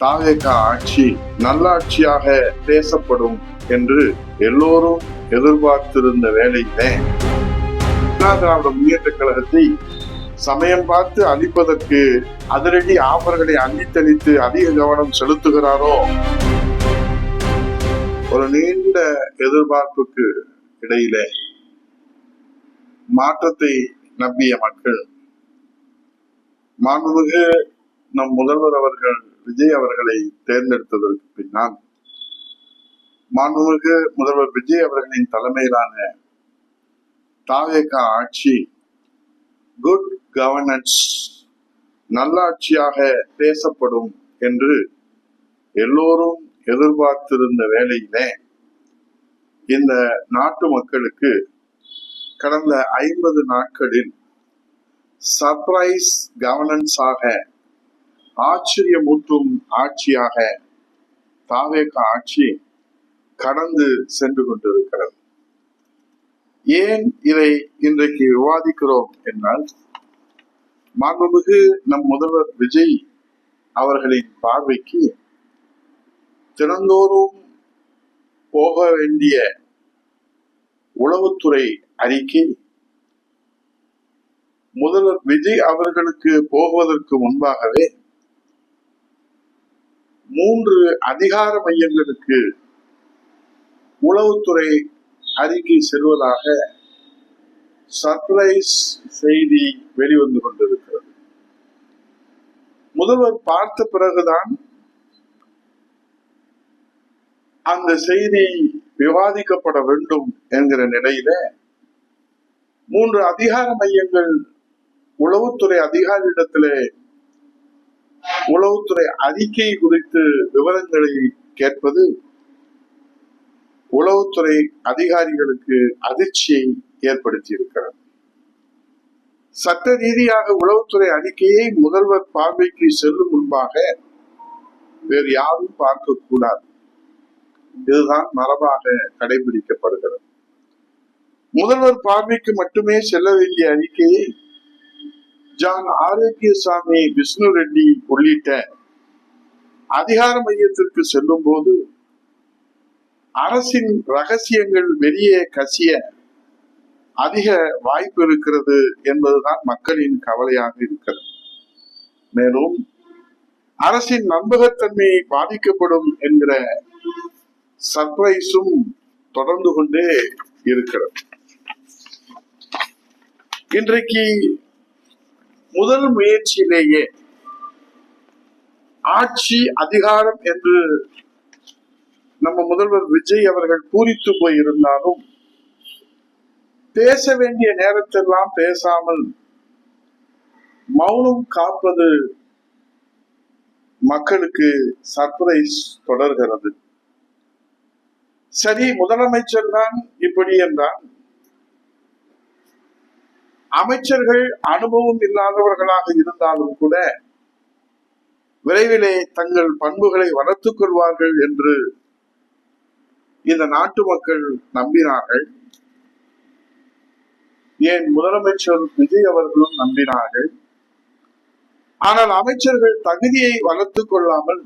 தாவேக ஆட்சி நல்லாட்சியாக பேசப்படும் என்று எல்லோரும் எதிர்பார்த்திருந்த வேளையிலே அண்ணா திராவிட முன்னேற்ற கழகத்தை சமயம் பார்த்து அழிப்பதற்கு அதிரடி ஆஃபர்களை அள்ளித்தளித்து அதிக கவனம் செலுத்துகிறாரோ. ஒரு நீண்ட எதிர்பார்ப்புக்கு இடையிலே மாற்றத்தை நம்பிய மக்கள் மாண்புமிகு நம் முதல்வர் அவர்கள் விஜய் அவர்களை தேர்ந்தெடுத்ததற்கு பின்னால் மாண்புமிகு முதல்வர் விஜய் அவர்களின் தலைமையிலான தாவேக ஆட்சி குட் கவர்னன்ஸ் நல்லாட்சியாக பேசப்படும் என்று எல்லோரும் எதிர்பார்த்திருந்த வேளையிலே இந்த நாட்டு மக்களுக்கு கடந்த 50 நாட்களில் சர்ப்ரைஸ் கவர்னன்ஸாக ஆச்சரியமூட்டும் ஆட்சியாக தாவேக ஆட்சி கடந்து சென்று கொண்டிருக்கிறது. ஏன் இதை இன்றைக்கு விவாதிக்கிறோம் என்றால், மாண்புமிகு நம் முதல்வர் விஜய் அவர்களின் பார்வைக்கு தினந்தோறும் போக வேண்டிய உளவுத்துறை அறிக்கை முதல்வர் விஜய் அவர்களுக்கு போவதற்கு முன்பாகவே 3 அதிகார மையங்களுக்கு உளவுத்துறை அறிக்கை செல்வதாக சர்ப்ரைஸ் செய்தி வெளிவந்து கொண்டிருக்கிறது. முதல்வர் பார்த்த பிறகுதான் அந்த செய்தி விவாதிக்கப்பட வேண்டும் என்கிற நிலையில 3 அதிகார மையங்கள் உளவுத்துறை அதிகாரியிடத்திலே உளவுத்துறை அறிக்கை குறித்து விவரங்களை கேட்பது உளவுத்துறை அதிகாரிகளுக்கு அதிர்ச்சியை ஏற்படுத்தி இருக்கிறது. சட்ட ரீதியாக உளவுத்துறை அறிக்கையை முதல்வர் பார்வைக்கு செல்லும் முன்பாக வேறு யாரும் பார்க்க கூடாது. இதுதான் மரபாக கடைபிடிக்கப்படுகிறது. முதல்வர் பார்வைக்கு மட்டுமே செல்ல வேண்டிய அறிக்கையை ஜான் ஆரோக்கியசாமி, விஷ்ணு ரெட்டி உள்ளிட்ட அதிகார மையத்திற்கு செல்லும் போது அரசின் ரகசியங்கள் வெளியே கசிய அதிக வாய்ப்பு இருக்கிறது என்பதுதான் மக்களின் கவலையாக இருக்கிறது. மேலும் அரசின் நம்பகத்தன்மை பாதிக்கப்படும் என்கிற சர்ப்ரைஸும் தொடர்ந்து கொண்டே இருக்கிறது. இன்றைக்கு முதல் முயற்சியிலேயே ஆட்சி அதிகாரம் என்று நம்ம முதல்வர் விஜய் அவர்கள் பூரித்து போயிருந்தாலும் பேச வேண்டிய நேரத்தெல்லாம் பேசாமல் மௌனம் காப்பது மக்களுக்கு சர்ப்ரைஸ் தொடர்கிறது. சரி, முதலமைச்சர் தான் இப்படி என்றால் அமைச்சர்கள் அனுபவம் இல்லாதவர்களாக இருந்தாலும் கூட விரைவிலே தங்கள் பண்புகளை வளர்த்துக் கொள்வார்கள் என்று இந்த நாட்டு மக்கள் நம்பினார்கள். ஏன் முதலமைச்சர் விஜய் அவர்களும் நம்பினார்கள். ஆனால் அமைச்சர்கள் தகுதியை வளர்த்துக் கொள்ளாமல்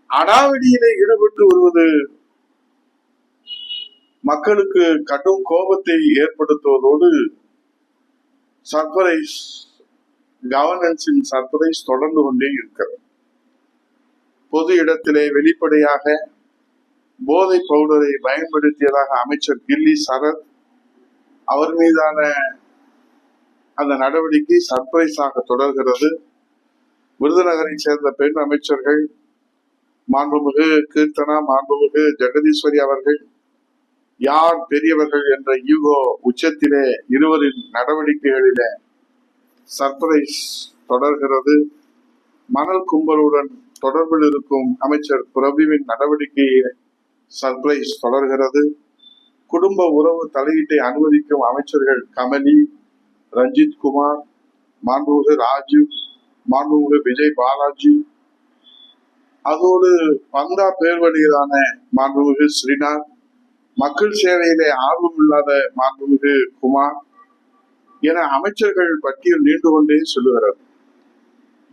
அடாவடியிலே ஈடுபட்டு வருவது மக்களுக்கு கடும் கோபத்தை ஏற்படுத்துவதோடு சர்ப்ரைஸ் கவர்னன்ஸின் சர்ப்ரைஸ் தொடர்ந்து கொண்டே இருக்கிறது. பொது இடத்திலே வெளிப்படையாக போதை பவுடரை பயன்படுத்தியதாக அமைச்சர் கில்லி சரத் அவர் மீதான அந்த நடவடிக்கை சர்ப்ரைஸாக தொடர்கிறது. விருதுநகரை சேர்ந்த பெண் அமைச்சர்கள் மாண்புமிகு கீர்த்தனா, மாண்புமிகு ஜெகதீஸ்வரி அவர்கள் யார் பெரியவர்கள் என்ற ஈகோ உச்சத்திலே இருவரின் நடவடிக்கைகளிலே சர்ப்ரைஸ் தொடர்கிறது. மணல் கும்பலுடன் தொடர்பில் இருக்கும் அமைச்சர் பிரபுவின் நடவடிக்கையை சர்ப்ரைஸ் தொடர்கிறது. குடும்ப உறவு தலையீட்டை அனுமதிக்கும் அமைச்சர்கள் கமலி, ரஞ்சித் குமார், மாண்புமிகு ராஜீவ், மாண்புமிகு விஜய் பாலாஜி, அதோடு பந்தா பேர்வழியிலான மாண்புமிகு ஸ்ரீநாத், மக்கள் சேவையிலே ஆர்வம் இல்லாத மாண்புமிகு குமார் என அமைச்சர்கள் பட்டியல் நீண்டு கொண்டே சொல்லுகிறது.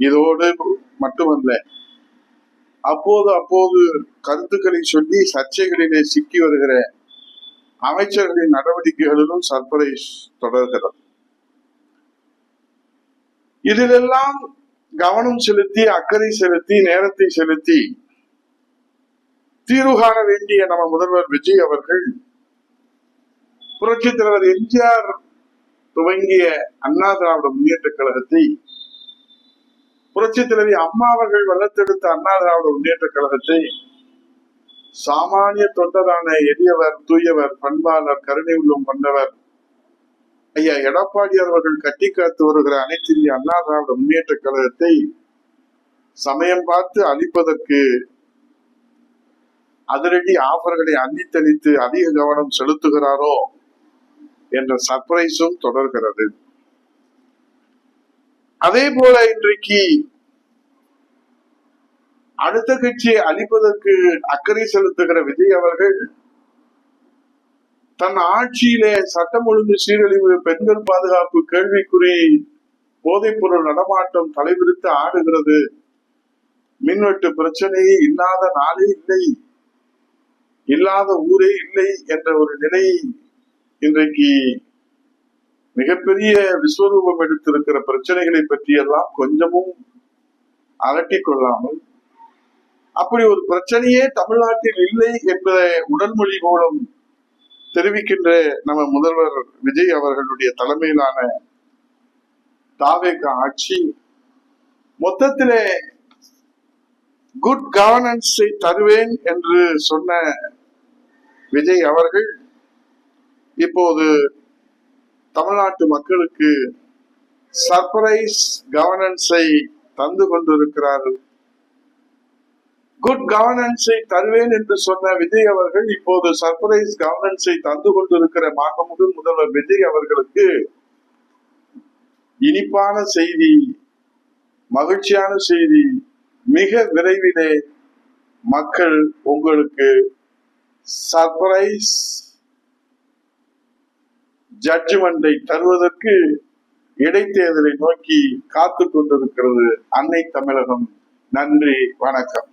இதோடு மட்டுமல்ல, அப்போது கருத்துக்களை சொல்லி சர்ச்சைகளிலே சிக்கி வருகிற அமைச்சர்களின் நடவடிக்கைகளிலும் சர்ப்ரைஸ் தொடர்கிறது. இதிலெல்லாம் கவனம் செலுத்தி, அக்கறை செலுத்தி, நேரத்தை செலுத்தி தீர்வு காண வேண்டிய நம்ம முதல்வர் விஜய் அவர்கள் புரட்சித் தலைவர் எம்ஜிஆர் துவங்கிய அண்ணா திராவிட முன்னேற்ற கழகத்தை, புரட்சித் தலைவி அம்மா அவர்கள் வளர்த்தெடுத்த அண்ணா திராவிட முன்னேற்ற கழகத்தை சாமானிய தொண்டரான எளியவர், தூயவர், பண்பாளர், கருணை உள்ளம் கொண்டவர் ஐயா எடப்பாடியார் அவர்கள் கட்டி காத்து வருகிற அனைத்து இந்திய அண்ணா திராவிட முன்னேற்ற கழகத்தை சமயம் பார்த்து அழிப்பதற்கு அதிரடி ஆஃபர்களை அள்ளித்தளித்து அதிக கவனம் செலுத்துகிறாரோ என்ற சர்ப்ரைஸும் தொடர்கிறது. அதே போல இன்றைக்கு அடுத்த கட்சியை அழிப்பதற்கு அக்கறை செலுத்துகிற விஜய் அவர்கள் தன் ஆட்சியிலே சட்டம் ஒழுங்கு சீரழிவு, பெண்கள் பாதுகாப்பு கேள்விக்குறி, போதைப் பொருள் நடமாட்டம் தலைவிரித்து ஆடுகிறது, மின்வெட்டு பிரச்சனையே இல்லாத நாளே இல்லை, இல்லாத ஊரே இல்லை என்ற ஒரு நிலை இன்றைக்கு மிகப்பெரிய விஸ்வரூபம் எடுத்திருக்கிற பிரச்சனைகளை பற்றியெல்லாம் கொஞ்சமும் அலட்டி கொள்ளாமல், அப்படி ஒரு பிரச்சனையே தமிழ்நாட்டில் இல்லை என்பதை உடன்மொழி மூலம் தெரிவிக்கின்ற நம்ம முதல்வர் விஜய் அவர்களுடைய தலைமையிலான தாவேக ஆட்சி மொத்தத்திலே குட் கவர்னன்ஸை தருவேன் என்று சொன்ன விஜய் அவர்கள் இப்போது தமிழ்நாட்டு மக்களுக்கு சர்ப்ரைஸ் கவர்னன்ஸை தந்து கொண்டிருக்கிறார்கள். குட் கவர்னன்ஸை தருவேன் என்று சொன்ன விஜய் அவர்கள் இப்போது சர்ப்ரைஸ் கவர்னன்ஸை தந்து கொண்டிருக்கிற மாண்புமிகு முதல்வர் விஜய் அவர்களுக்கு இனிப்பான செய்தி, மகிழ்ச்சியான செய்தி, மிக விரைவிலே மக்கள் உங்களுக்கு சர்ப்ரைஸ் ஜட்ஜ்மெண்டை தருவதற்கு இடைத்தேர்தலை நோக்கி காத்து கொண்டிருக்கிறது அன்னை தமிழகம். நன்றி, வணக்கம்.